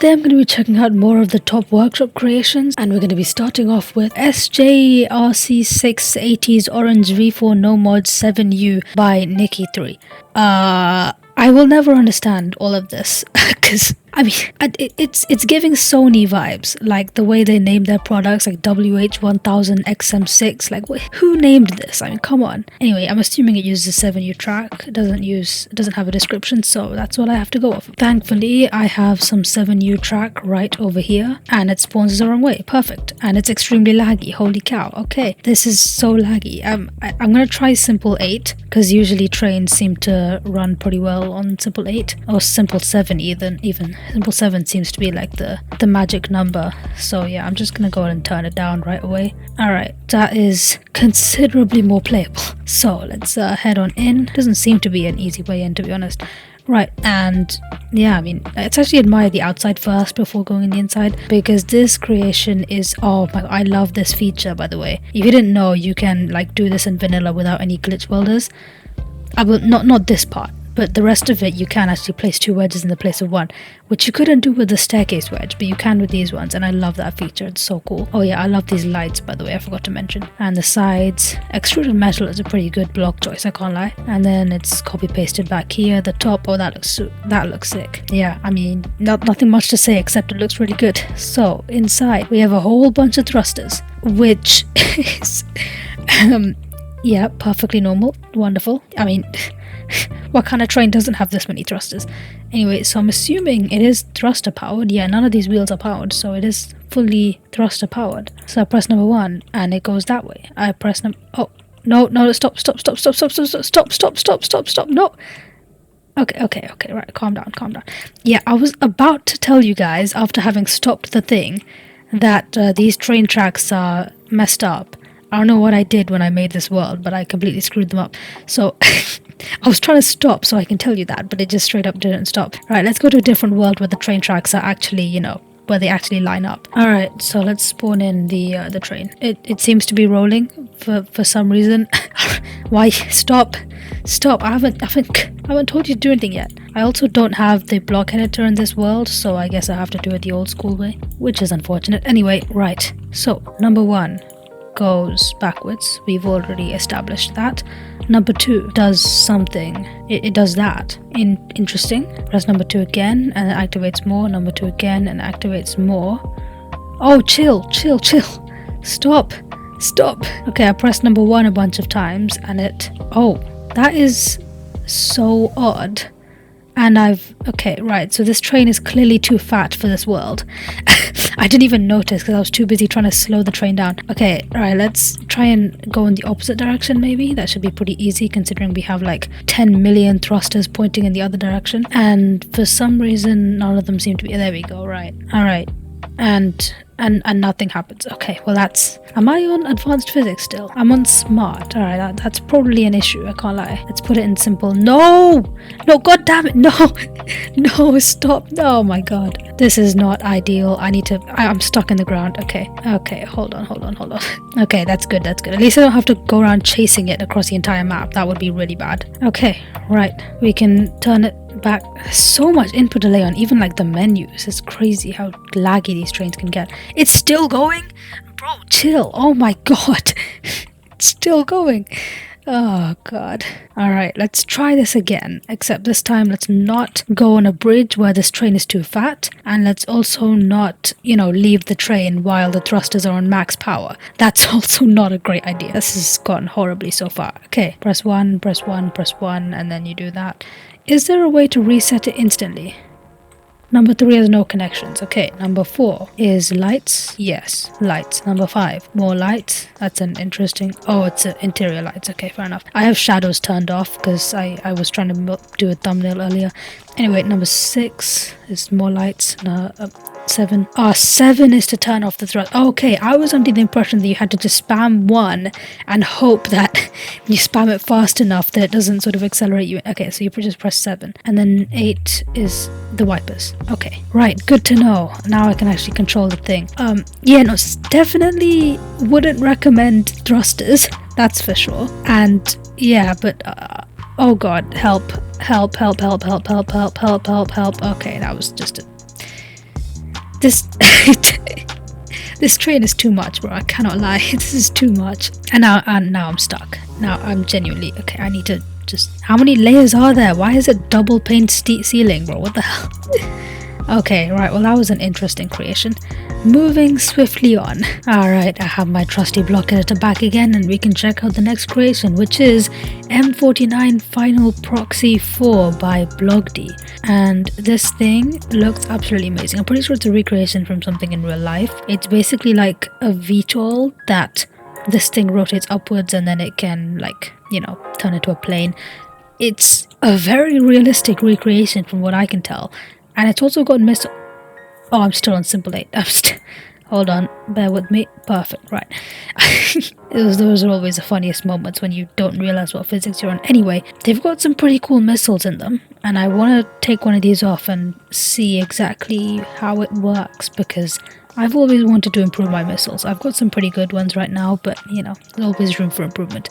today I'm going to be checking out more of the top workshop creations, and we're going to be starting off with SJRC680's Orange V4 No Mod 7U by Nikki3. I will never understand all of this because I mean it's giving Sony vibes, like the way they name their products, like WH1000 XM6. Like who named this? I mean, come on. Anyway, I'm assuming it uses a 7U track. It doesn't have a description, so that's what I have to go off of. Thankfully, I have some 7U track right over here, and it spawns the wrong way. Perfect. And it's extremely laggy. Holy cow. Okay, this is so laggy. I'm gonna try simple 8 because usually trains seem to run pretty well on simple 8 or simple 7 even. Simple 7 seems to be like the magic number. So yeah, I'm just gonna go ahead and turn it down right away. Alright, that is considerably more playable. So let's head on in. Doesn't seem to be an easy way in, to be honest. Right, and yeah, I mean, let's actually admire the outside first before going in the inside, because this creation is, oh my, I love this feature, by the way. If you didn't know, you can like do this in vanilla without any glitch welders. I will not this part, but the rest of it you can actually place 2 wedges in the place of 1, which you couldn't do with the staircase wedge, but you can with these ones, and I love that feature. It's so cool. Oh yeah, I love these lights, by the way, I forgot to mention. And the sides, extruded metal is a pretty good block choice, I can't lie. And then it's copy pasted back here. The top, oh, that looks sick. Yeah, I mean, nothing much to say except it looks really good. So inside we have a whole bunch of thrusters, which is yeah, perfectly normal. Wonderful. I mean, what kind of train doesn't have this many thrusters? Anyway, so I'm assuming it is thruster powered. Yeah, none of these wheels are powered, so it is fully thruster powered. So I press number 1 and it goes that way. I press oh, no, stop, no. Okay, right, calm down. Yeah, I was about to tell you guys, after having stopped the thing, that these train tracks are messed up. I don't know what I did when I made this world, but I completely screwed them up. So I was trying to stop so I can tell you that, but it just straight up didn't stop. Right, let's go to a different world where the train tracks are actually, you know, where they actually line up. Alright, so let's spawn in the train. It seems to be rolling for some reason. Why? Stop. I haven't told you to do anything yet. I also don't have the block editor in this world, so I guess I have to do it the old school way, which is unfortunate. Anyway, right. So, number 1 goes backwards. We've already established that. Number 2 does something. It does that. Interesting. Press number 2 again and it activates more. Number 2 again and it activates more. Oh, chill. Stop. Okay, I pressed number 1 a bunch of times and it... Oh, that is so odd. And okay, right, so this train is clearly too fat for this world. I didn't even notice because I was too busy trying to slow the train down. Okay, right, let's try and go in the opposite direction maybe. That should be pretty easy considering we have like 10 million thrusters pointing in the other direction. And for some reason, none of them seem to be... There we go, right. Alright, and nothing happens. Okay, well that's... Am I on advanced physics still? I'm on smart. Alright, that's probably an issue, I can't lie. Let's put it in simple. No, god damn it, no, stop. Oh my god, this is not ideal. I'm stuck in the ground. Okay, hold on. Okay, that's good. At least I don't have to go around chasing it across the entire map. That would be really bad. Okay, right, we can turn it back. There's so much input delay on even like the menus. It's crazy how laggy these trains can get. It's still going? Bro, chill. Oh my god. It's still going. Oh god. Alright, let's try this again. Except this time let's not go on a bridge where this train is too fat. And let's also not, you know, leave the train while the thrusters are on max power. That's also not a great idea. This has gone horribly so far. Okay, press 1, and then you do that. Is there a way to reset it instantly? Number 3 has no connections. Okay, number 4 is lights. Yes, lights. Number 5, more lights. That's an interesting... Oh, it's interior lights. Okay, fair enough. I have shadows turned off because I was trying to do a thumbnail earlier. Anyway, number 6 is more lights. 7. 7 is to turn off the thrust. Okay, I was under the impression that you had to just spam 1 and hope that you spam it fast enough that it doesn't sort of accelerate you. Okay, so you just press 7. And then 8 is the wipers. Okay, right, good to know. Now I can actually control the thing. Yeah, no, definitely wouldn't recommend thrusters, that's for sure. And yeah, but oh god, help. Okay, that was just a... This this train is too much, bro. I cannot lie. This is too much. And now I'm stuck. Now I'm genuinely okay. I need to just. How many layers are there? Why is it double pane ceiling, bro? What the hell? Okay, right. Well, that was an interesting creation. Moving swiftly on. Alright, I have my trusty block editor back again, and we can check out the next creation, which is M49 Final Proxy 4 by Blogdy. And this thing looks absolutely amazing. I'm pretty sure it's a recreation from something in real life. It's basically like a VTOL that this thing rotates upwards and then it can, like, you know, turn into a plane. It's a very realistic recreation from what I can tell. And it's also got missile. Oh, I'm still on Simple 8. Hold on, bear with me. Perfect, right. Those are always the funniest moments when you don't realize what physics you're on. Anyway, they've got some pretty cool missiles in them, and I want to take one of these off and see exactly how it works, because I've always wanted to improve my missiles. I've got some pretty good ones right now, but you know, there's always room for improvement.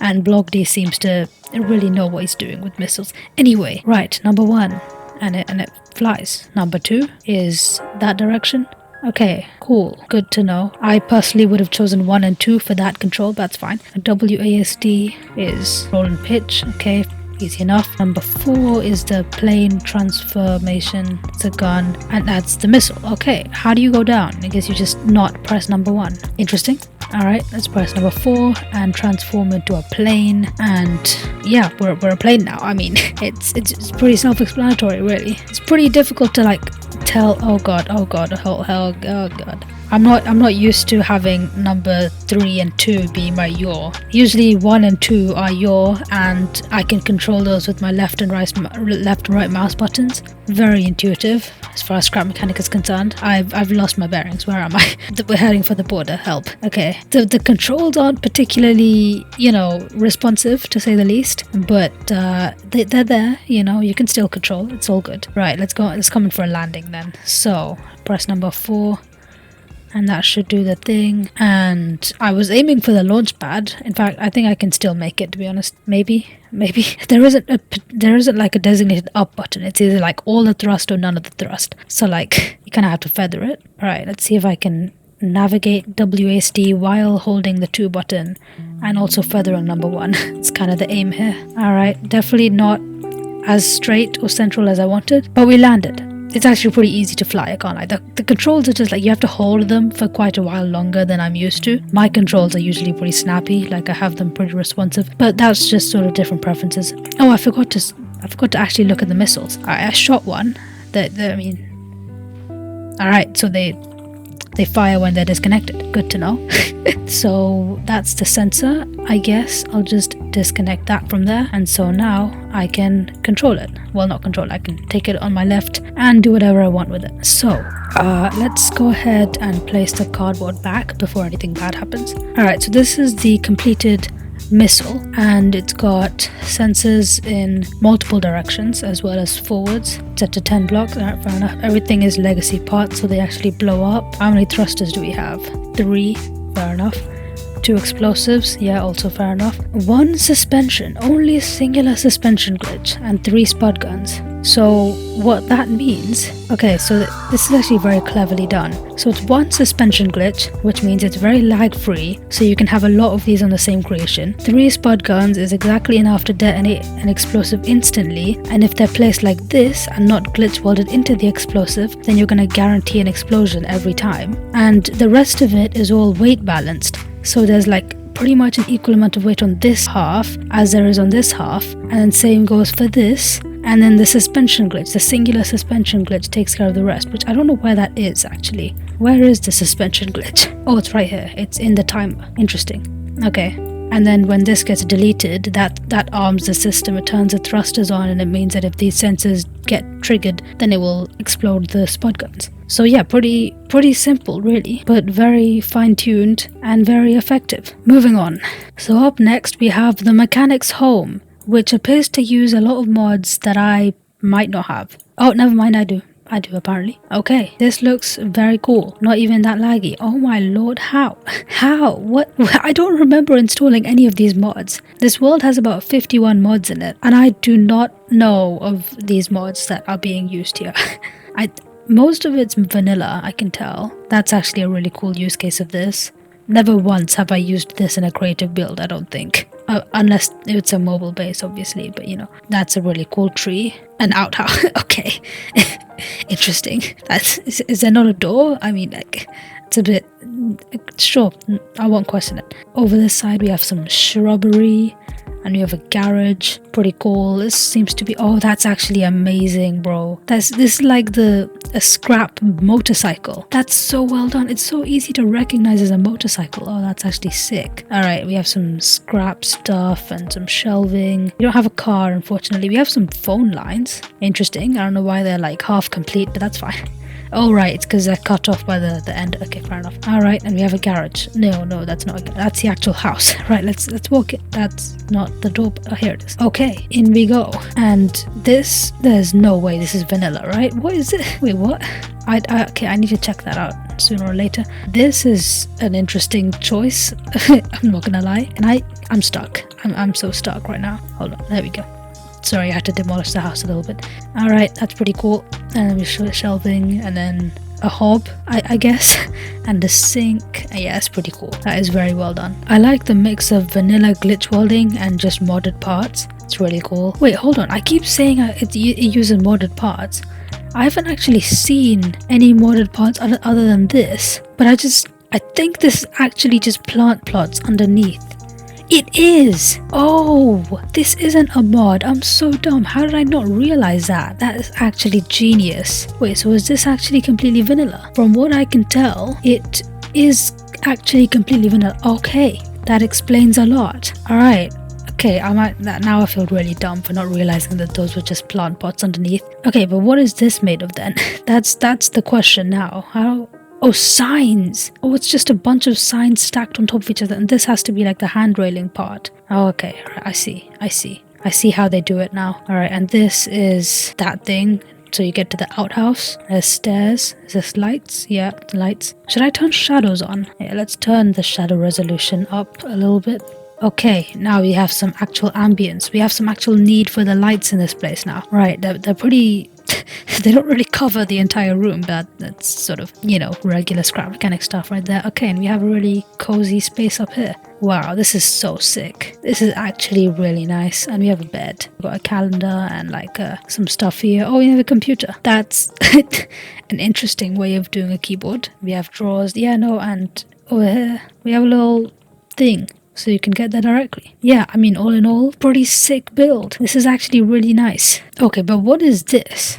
And Blogdy seems to really know what he's doing with missiles. Anyway, right, number 1. And it flies. Number 2 is that direction. Okay, cool. Good to know. I personally would have chosen 1 and 2 for that control. That's fine. WASD is roll and pitch. Okay, easy enough. Number 4 is the plane transformation. It's a gun. And that's the missile. Okay, how do you go down? I guess you just not press number 1. Interesting. Alright, let's press number 4 and transform into a plane, and yeah, we're a plane now. I mean, it's pretty self-explanatory, really. It's pretty difficult to like tell. Oh god, I'm not used to having number 3 and 2 being my yaw. Usually 1 and 2 are yaw, and I can control those with my left and right mouse buttons. Very intuitive as far as scrap mechanic is concerned. I've lost my bearings. Where am I? We're heading for the border. Help. Okay. The controls aren't particularly, you know, responsive to say the least, but they're there. You know, you can still control. It's all good. Right. Let's go. Let's come in for a landing then. So press number 4. And that should do the thing. And I was aiming for the launch pad. In fact, I think I can still make it, to be honest. Maybe. There isn't like a designated up button. It's either like all the thrust or none of the thrust. So like, you kind of have to feather it. Alright, let's see if I can navigate WASD while holding the 2 button. And also feather on number 1. It's kind of the aim here. Alright, definitely not as straight or central as I wanted. But we landed. It's actually pretty easy to fly, I can't lie. The controls are just like, you have to hold them for quite a while longer than I'm used to. My controls are usually pretty snappy, like I have them pretty responsive, but that's just sort of different preferences. Oh, I forgot to actually look at the missiles. I shot one. Alright, so they fire when they're disconnected. Good to know. So that's the sensor. I guess I'll just disconnect that from there, and so now I can control it. Well, not control it, I can take it on my left and do whatever I want with it. So let's go ahead and place the cardboard back before anything bad happens. Alright, so this is the completed missile, and it's got sensors in multiple directions as well as forwards. Set to 10 blocks. Alright, fair enough. Everything is legacy parts, so they actually blow up. How many thrusters do we have? 3. Fair enough. 2 explosives, yeah, also fair enough. 1 suspension, only a singular suspension glitch, and 3 spud guns. So what that means, okay, so this is actually very cleverly done. So it's 1 suspension glitch, which means it's very lag free, so you can have a lot of these on the same creation. 3 spud guns is exactly enough to detonate an explosive instantly, and if they're placed like this and not glitch welded into the explosive, then you're going to guarantee an explosion every time. And the rest of it is all weight balanced. So there's like pretty much an equal amount of weight on this half as there is on this half, and then same goes for this. And then the suspension glitch, the singular suspension glitch, takes care of the rest, which I don't know where that is actually. Where is the suspension glitch? Oh, it's right here. It's in the timer. Interesting. Okay. And then when this gets deleted, that arms the system. It turns the thrusters on, and it means that if these sensors get triggered, then it will explode the spud guns. So yeah, pretty simple really, but very fine-tuned and very effective. Moving on. So up next we have the Mechanic's Home, which appears to use a lot of mods that I might not have. Oh, never mind, I do apparently. Okay, this looks very cool. Not even that laggy. Oh my lord, how? What? I don't remember installing any of these mods. This world has about 51 mods in it, and I do not know of these mods that are being used here. most of it's vanilla, I can tell. That's actually a really cool use case of this. Never once have I used this in a creative build, I don't think. Unless it's a mobile base, obviously, but you know, that's a really cool tree. An outhouse, okay. Interesting. Is there not a door? I mean, like, it's a bit, sure, I won't question it. Over this side we have some shrubbery, and we have a garage. Pretty cool. This seems to be, oh, that's actually amazing, bro. This is like a scrap motorcycle. That's so well done. It's so easy to recognize as a motorcycle. Oh, that's actually sick. All right, we have some scrap stuff and some shelving. We don't have a car, unfortunately. We have some phone lines. Interesting. I don't know why they're like half complete, but that's fine. Oh right, it's because they're cut off by the end. Okay, fair enough. All right, and we have a garage. No, that's not. That's the actual house. Right, let's walk it. That's not the door. Oh, here it is. Okay, in we go. And this, there's no way this is vanilla, right? What is it? Wait, what? Okay, I need to check that out sooner or later. This is an interesting choice. I'm not gonna lie, and I'm stuck. I'm so stuck right now. Hold on, there we go. Sorry, I had to demolish the house a little bit. Alright, that's pretty cool. And then we show shelving, and then a hob, I guess, and a sink. Yeah, it's pretty cool. That is very well done. I like the mix of vanilla glitch welding and just modded parts. It's really cool. Wait, hold on. I keep saying it uses modded parts. I haven't actually seen any modded parts other than this, but I think this is actually just plant plots underneath. It is! Oh, this isn't a mod. I'm so dumb. How did I not realize that? That is actually genius. Wait, so is this actually completely vanilla? From what I can tell, it is actually completely vanilla. Okay, that explains a lot. Alright. Okay, now I feel really dumb for not realizing that those were just plant pots underneath. Okay, but what is this made of then? That's the question now. How? Oh, signs! Oh, it's just a bunch of signs stacked on top of each other, and this has to be like the hand railing part. Oh, okay, I see how they do it now. Alright, and this is that thing. So you get to the outhouse, there's stairs, is this lights? Yeah, the lights. Should I turn shadows on? Yeah, let's turn the shadow resolution up a little bit. Okay, now we have some actual ambience. We have some actual need for the lights in this place now. Right, they're pretty... they don't really cover the entire room, but that's sort of, you know, regular scrap mechanic stuff right there. Okay, and we have a really cozy space up here. Wow, this is so sick. This is actually really nice. And we have a bed. We've got a calendar and like some stuff here. Oh, we have a computer. That's an interesting way of doing a keyboard. We have drawers. Yeah, no, and over here we have a little thing. So you can get that directly. Yeah, I mean, all in all, pretty sick build. This is actually really nice. Okay, but what is this?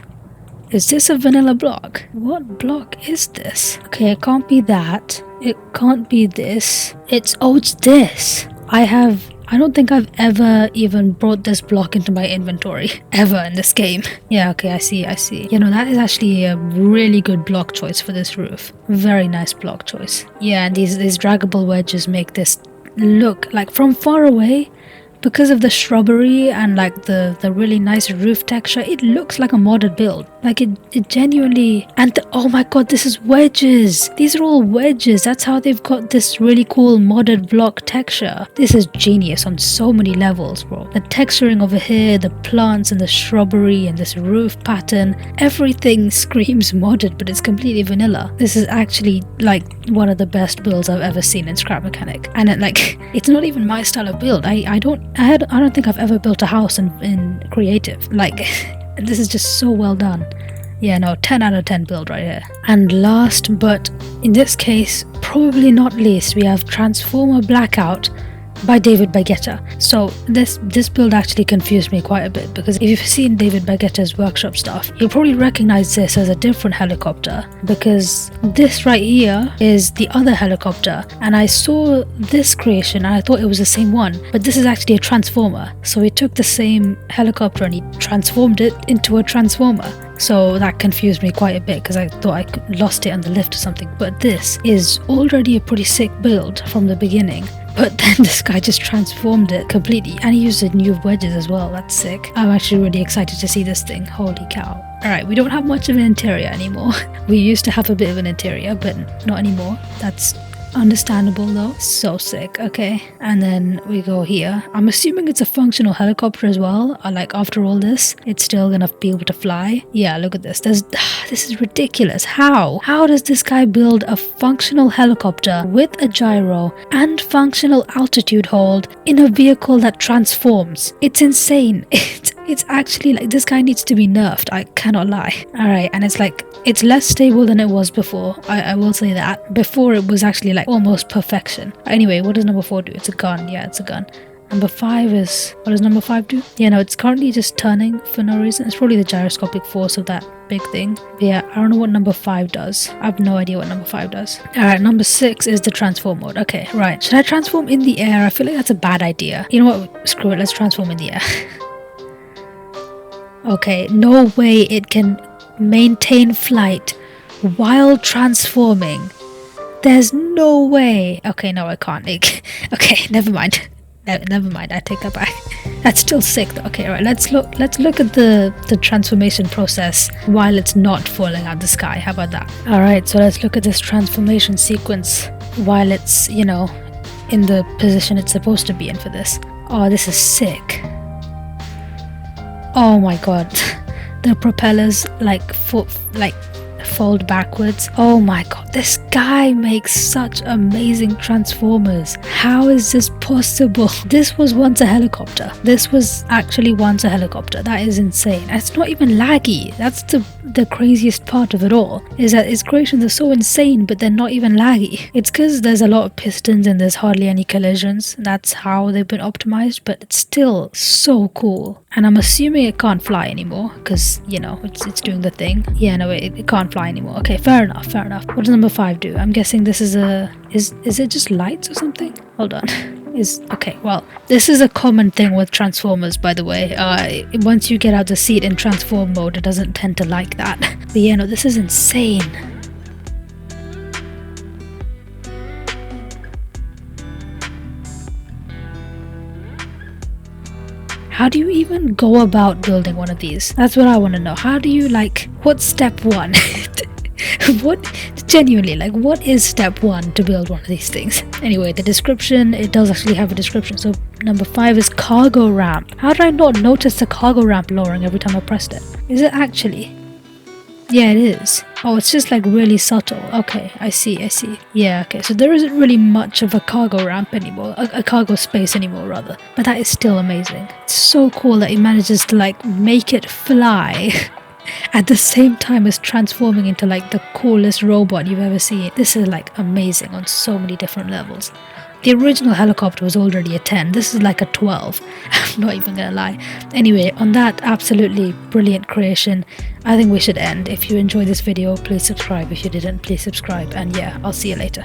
Is this a vanilla block? What block is this? Okay, it can't be that. It can't be this. It's this. I don't think I've ever even brought this block into my inventory. Ever in this game. Yeah, okay, I see. You know, that is actually a really good block choice for this roof. Very nice block choice. Yeah, and these draggable wedges make this look like from far away, because of the shrubbery and like the really nice roof texture, it looks like a modded build. Like it genuinely, and oh my god, this is wedges. These are all wedges. That's how they've got this really cool modded block texture. This is genius on so many levels, bro. The texturing over here, the plants and the shrubbery and this roof pattern, everything screams modded, but it's completely vanilla. This is actually like one of the best builds I've ever seen in Scrap Mechanic. And it's not even my style of build. I don't think I've ever built a house in creative. Like, this is just so well done. Yeah, no, 10 out of 10 build right here. And last, but in this case, probably not least, we have Transformer Blackout by David Baguetta. So this build actually confused me quite a bit, because if you've seen David Baguetta's workshop stuff, you'll probably recognize this as a different helicopter, because this right here is the other helicopter, and I saw this creation and I thought it was the same one, but this is actually a transformer. So he took the same helicopter and he transformed it into a transformer. So that confused me quite a bit, because I thought I lost it on the lift or something. But this is already a pretty sick build from the beginning. But then this guy just transformed it completely, and he used the new wedges as well. That's sick. I'm actually really excited to see this thing. Holy cow. Alright, we don't have much of an interior anymore. We used to have a bit of an interior, but not anymore. That's Understandable though. So sick. Okay. And then we go here. I'm assuming it's a functional helicopter as well. Like after all this, it's still gonna be able to fly. Yeah, look at this. This is ridiculous. How does this guy build a functional helicopter with a gyro and functional altitude hold in a vehicle that transforms? It's insane. It's actually like this guy needs to be nerfed. I cannot lie. Alright, and it's like it's less stable than it was before. I will say that. Before it was actually like almost perfection. Anyway, what does number 4 do? It's a gun. Yeah, it's a gun. Number 5 is... what does number 5 do? Yeah, no, it's currently just turning for no reason. It's probably the gyroscopic force of that big thing. But yeah, I don't know what number 5 does. I have no idea what number 5 does. Alright, number 6 is the transform mode. Okay, right. Should I transform in the air? I feel like that's a bad idea. You know what? Screw it. Let's transform in the air. Okay, no way it can maintain flight while transforming. There's no way. Okay, no, I can't. Okay, never mind. Never mind. I take that back. That's still sick though. Okay, right. Let's look at the transformation process while it's not falling out the sky. How about that? All right. So let's look at this transformation sequence while it's, you know, in the position it's supposed to be in for this. Oh, this is sick. Oh my god. The propellers fold backwards. Oh my god, this guy makes such amazing transformers. How is this possible? This was once a helicopter. This was actually once a helicopter. That is insane. It's not even laggy. That's the craziest part of it all, is that its creations are so insane but they're not even laggy. It's because there's a lot of pistons and there's hardly any collisions. That's how they've been optimized, but it's still so cool. And I'm assuming it can't fly anymore because, you know, it's doing the thing. Yeah, no, it can't fly anymore. Okay, fair enough. What does number 5 do? I'm guessing this is is it just lights or something? Hold on. Okay, well, this is a common thing with Transformers, by the way. Once you get out the seat in transform mode, it doesn't tend to like that. But yeah, no, this is insane. How do you even go about building one of these? That's what I want to know. How do you, like, what's step 1? What is step 1 to build one of these things? Anyway, the description, it does actually have a description. So number 5 is cargo ramp. How did I not notice the cargo ramp lowering every time I pressed it? Is it actually? Yeah, it is. Oh, it's just like really subtle. Okay, I see. Yeah, okay, so there isn't really much of a cargo ramp anymore, a cargo space anymore rather, but that is still amazing. It's so cool that he manages to like make it fly at the same time as transforming into like the coolest robot you've ever seen. This is like amazing on so many different levels. The original helicopter was already a 10. This is like a 12. I'm not even gonna lie. Anyway, on that absolutely brilliant creation, I think we should end. If you enjoyed this video, please subscribe. If you didn't, please subscribe. And yeah, I'll see you later.